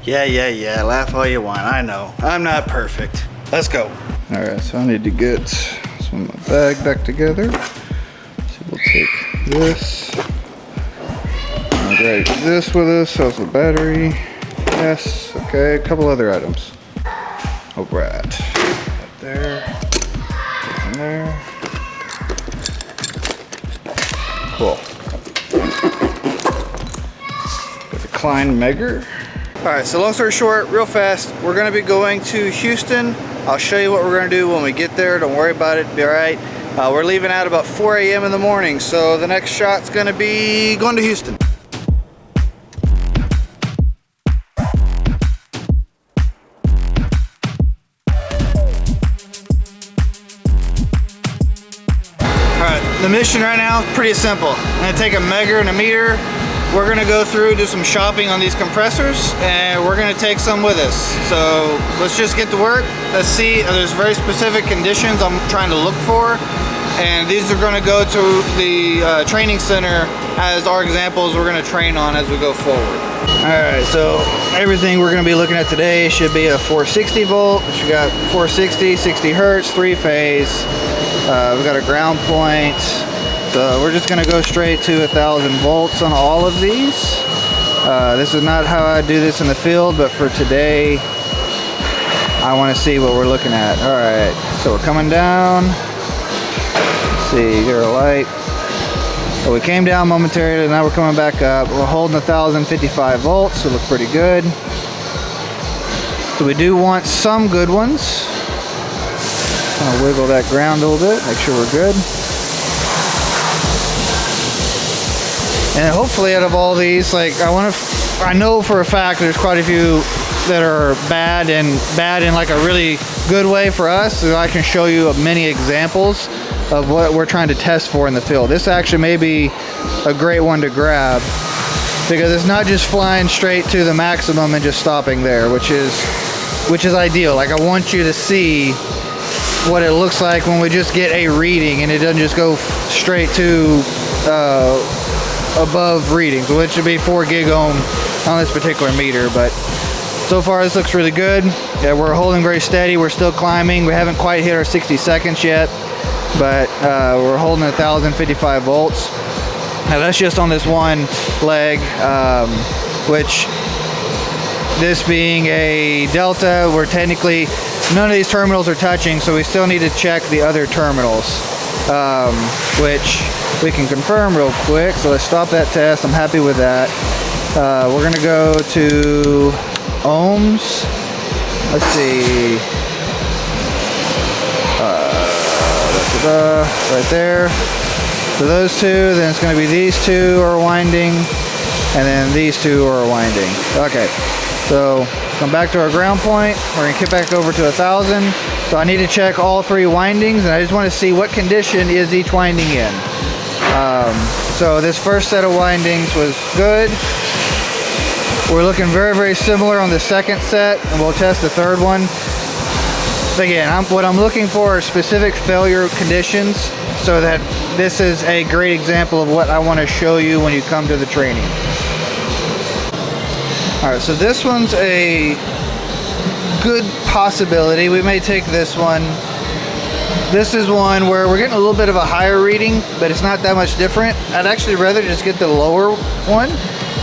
Yeah, laugh all you want. I know, I'm not perfect. Let's go. All right, so I need to get some of my bag back together. So we'll take this. I'll grab this with us. How's the battery? Yes. Okay, a couple other items. All right. Right there. In there. Cool. Got the Klein Megger. All right, so long story short, real fast, we're gonna be going to Houston. I'll show you what we're gonna do when we get there. Don't worry about it, be all right. We're leaving out about 4 a.m. in the morning, so the next shot's gonna be going to Houston. The mission right now is pretty simple. I'm gonna take a megger and a meter. We're gonna go through, do some shopping on these compressors, and we're gonna take some with us. So let's just get to work. Let's see, there's very specific conditions I'm trying to look for, and these are gonna go to the training center as our examples we're gonna train on as we go forward. All right, so everything we're gonna be looking at today should be a 460 volt. We got 460, 60 hertz, 3-phase. We've got a ground point. So we're just gonna go straight to 1,000 volts on all of these. This is not how I do this in the field, but for today, I wanna see what we're looking at. All right, so we're coming down. Let's see, get our light. So we came down momentarily, now we're coming back up. We're holding 1,055 volts, so it looks pretty good. So we do want some good ones. Kind of wiggle that ground a little bit, make sure we're good. And hopefully out of all these, like I know for a fact there's quite a few that are bad in like a really good way for us, so I can show you many examples of what we're trying to test for in the field. This actually may be a great one to grab because it's not just flying straight to the maximum and just stopping there, which is ideal. Like I want you to see what it looks like when we just get a reading and it doesn't just go straight to above readings, which should be 4 gig ohm on this particular meter. But so far this looks really good. Yeah, we're holding very steady. We're still climbing. We haven't quite hit our 60 seconds yet, but we're holding 1,055 volts. Now that's just on this one leg, which this being a delta, we're technically, none of these terminals are touching, so we still need to check the other terminals, which we can confirm real quick. So let's stop that test. I'm happy with that. We're gonna go to ohms. Let's see. Right there. So those two, then it's gonna be these two are winding, and then these two are winding. Okay. So come back to our ground point. We're gonna get back over to 1,000. So I need to check all 3 windings, and I just want to see what condition is each winding in. So this first set of windings was good. We're looking very, very similar on the second set, and we'll test the third one. Again, what I'm looking for are specific failure conditions, so that this is a great example of what I want to show you when you come to the training. All right, so this one's a good possibility. We may take this one. This is one where we're getting a little bit of a higher reading, but it's not that much different. I'd actually rather just get the lower one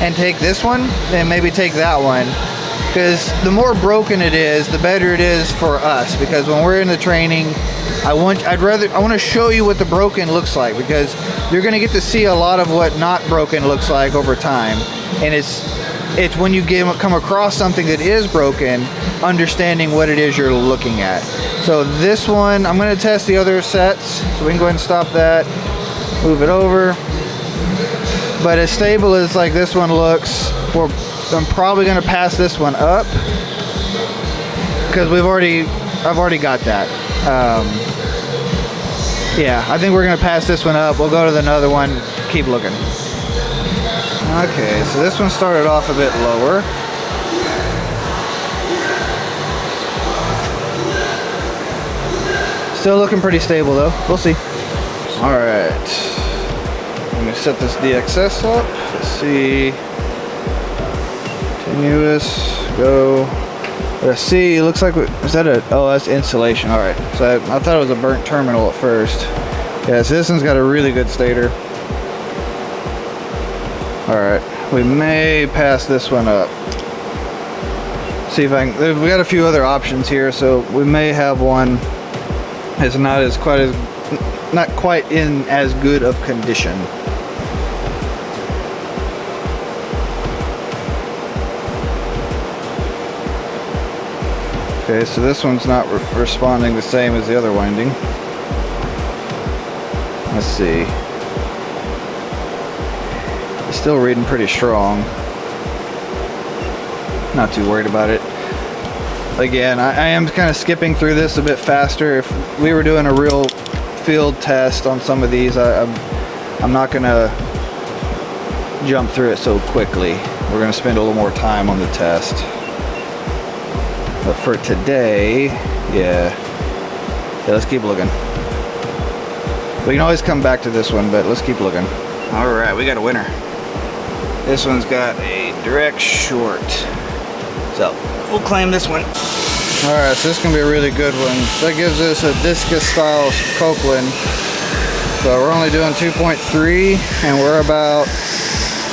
and take this one than maybe take that one, because the more broken it is, the better it is for us. Because when we're in the training, I want to show you what the broken looks like, because you're going to get to see a lot of what not broken looks like over time. And it's when you come across something that is broken, understanding what it is you're looking at. So this one, I'm going to test the other sets, so we can go ahead and stop that, move it over. But as stable as like this one looks, I'm probably going to pass this one up, because I've already got that. Yeah, I think we're going to pass this one up. We'll go to another one, keep looking. Okay, so this one started off a bit lower. Still looking pretty stable though. We'll see. All right. Let me set this DXS up. Let's see. Continuous. go. Let's see, it looks like, is that a, oh, that's insulation. All right, so I thought it was a burnt terminal at first. Yeah, so this one's got a really good stator. All right, we may pass this one up. See if I can, we've got a few other options here, so we may have one that's not quite in as good of condition. Okay, so this one's not responding the same as the other winding. Let's see. It's still reading pretty strong. Not too worried about it. Again, I am kind of skipping through this a bit faster. If we were doing a real field test on some of these, I'm not gonna jump through it so quickly. We're gonna spend a little more time on the test. But for today, yeah, let's keep looking. We can always come back to this one, but let's keep looking. All right, we got a winner. This one's got a direct short. So we'll claim this one. All right, so this is gonna be a really good one. That gives us a discus style Copeland. So we're only doing 2.3 and we're about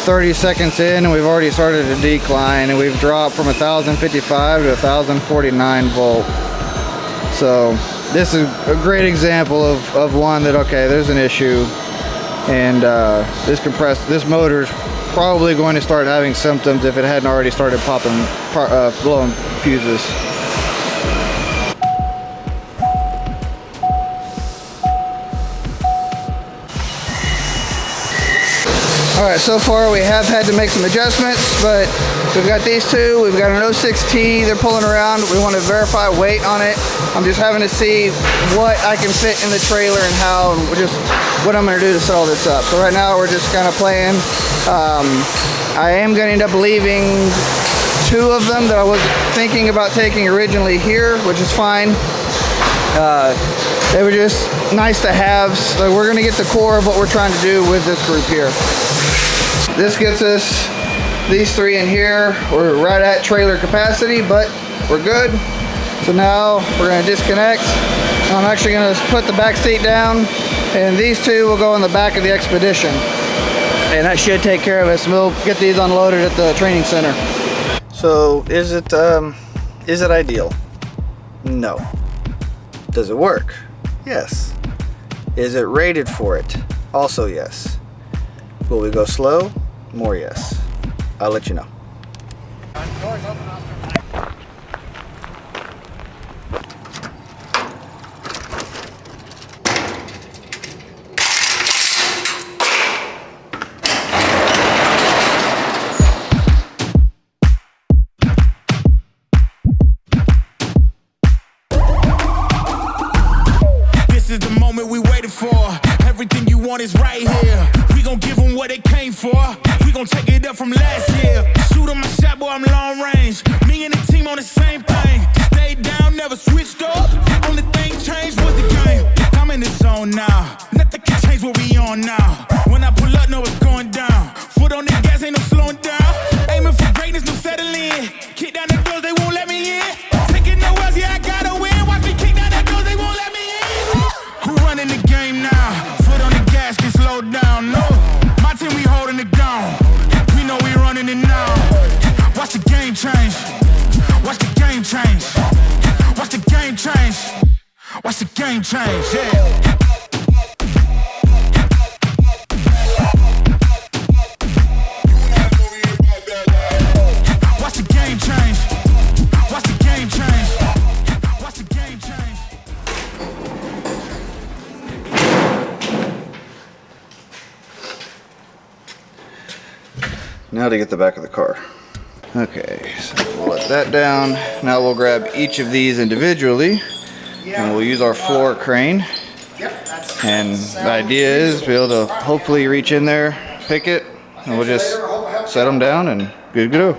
30 seconds in and we've already started a decline and we've dropped from 1055 to 1049 volt. So this is a great example of one that, okay, there's an issue and this motor's probably going to start having symptoms if it hadn't already started blowing fuses. Alright, so far we have had to make some adjustments, but we've got these two, we've got an 06T, they're pulling around, we want to verify weight on it. I'm just having to see what I can fit in the trailer and how, and just what I'm going to do to set all this up. So right now we're just kind of playing. I am going to end up leaving two of them that I was thinking about taking originally here, which is fine. They were just nice to have. So we're going to get the core of what we're trying to do with this group here. This gets us these three in here. We're right at trailer capacity, but we're good. So now we're going to disconnect. I'm actually going to put the back seat down, and these two will go in the back of the Expedition. And that should take care of us. We'll get these unloaded at the training center. So is it ideal? No. Does it work? Yes. Is it rated for it? Also yes. Will we go slow? More yes. I'll let you know. Doors open, This is the moment we waited for. Everything you want is right here. We gon' give them what they came for. We gon' take it up from last year. Shoot on my shot, boy, I'm long range. Me and the team on the same thing. Stayed down, never switched up. Only thing changed was the game. I'm in the zone now. Nothing can change what we on now. When I pull up, know it's going down. Foot on the gas, ain't no slowing down. Aiming for greatness, no settling. Kick down the doors, they won't let me in. Taking no else, yeah, I gotta win. Watch me kick down the doors, they won't let me in. Who running the game now? Foot on the gas, can slow down, no. My team, we holding it down. We know we running it now. Watch the game change. Watch the game change. Watch the game change. Watch the game change, yeah. Watch the game change. Watch the game change. Watch the game change. Now to get the back of the car. Okay, so we'll let that down. Now we'll grab each of these individually and we'll use our floor crane. And the idea is to be able to hopefully reach in there, pick it, and we'll just set them down and good to go.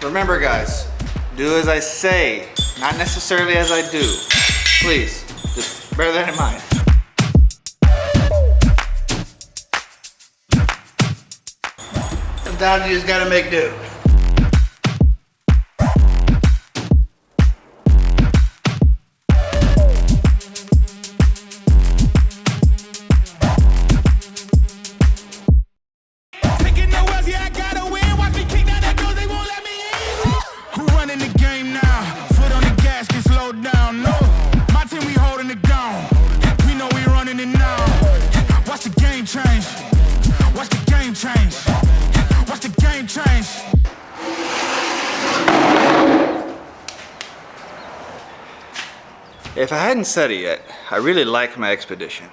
Remember guys, do as I say, not necessarily as I do. Please, just bear that in mind. Sometimes you just gotta make do. Taking no L's, yeah, I gotta win. Watch me kick down that doors, they won't let me in. Who running the game now? Foot on the gas, can slow down. No, my team, we holding it down. We know we running it now. Watch the game change. Watch the game change. Watch the game change. If I hadn't said it yet, I really like my expedition.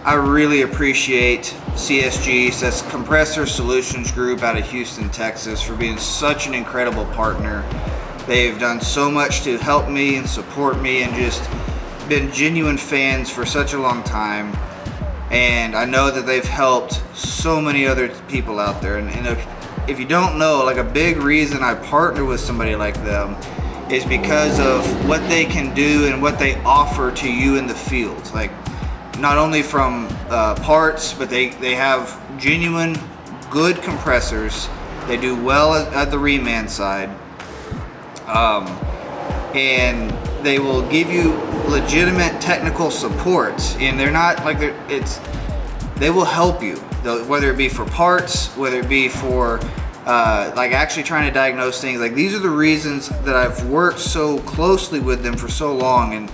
I really appreciate CSG, so that's Compressor Solutions Group out of Houston, Texas, for being such an incredible partner. They've done so much to help me and support me and just been genuine fans for such a long time. And I know that they've helped so many other people out there. And if you don't know, like a big reason I partner with somebody like them is because of what they can do and what they offer to you in the field. Like, not only from parts, but they have genuine good compressors. They do well at the reman side, and they will give you legitimate technical support. And they're not like they will help you, whether it be for parts, whether it be for like actually trying to diagnose things. Like, these are the reasons that I've worked so closely with them for so long, and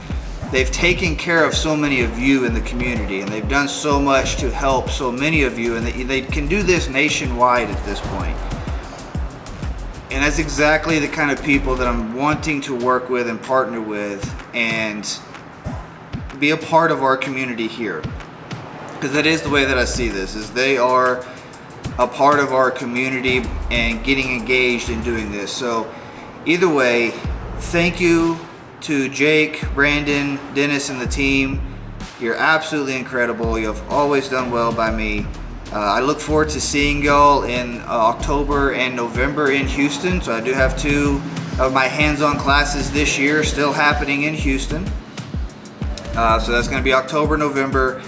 they've taken care of so many of you in the community, and they've done so much to help so many of you, and they can do this nationwide at this point. And that's exactly the kind of people that I'm wanting to work with and partner with and be a part of our community here. Because that is the way that I see this, is they are a part of our community and getting engaged in doing this. So either way, thank you to Jake, Brandon, Dennis, and the team. You're absolutely incredible. You have always done well by me. I look forward to seeing y'all in October and November in Houston. So I do have 2 of my hands-on classes this year still happening in Houston. So that's going to be October, November.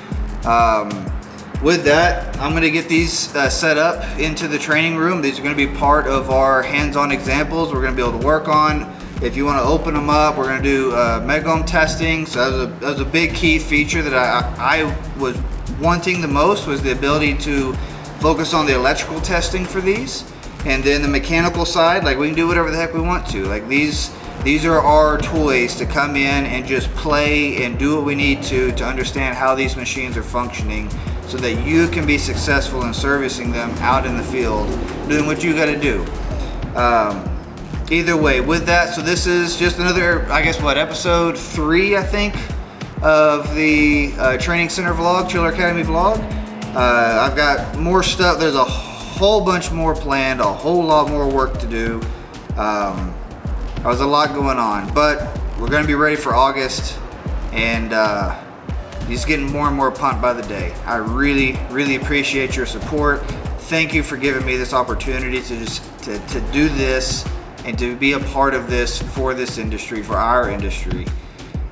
With that, I'm going to get these set up into the training room. These are going to be part of our hands-on examples we're going to be able to work on. If you want to open them up, we're going to do megohm testing. So that was a big key feature that I was wanting the most, was the ability to focus on the electrical testing for these. And then the mechanical side, like, we can do whatever the heck we want to. Like, these are our toys to come in and just play and do what we need to understand how these machines are functioning, so that you can be successful in servicing them out in the field, doing what you got to do. Either way, with that, so this is just another, I guess, episode 3, I think, of the Training Center vlog, Chiller Academy vlog. I've got more stuff. There's a whole bunch more planned, a whole lot more work to do. There's a lot going on, but we're going to be ready for August, and just getting more and more pumped by the day. I really, really appreciate your support. Thank you for giving me this opportunity to do this and to be a part of this for this industry, for our industry.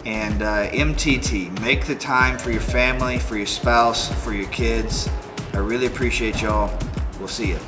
And MTT, make the time for your family, for your spouse, for your kids. I really appreciate y'all. We'll see you.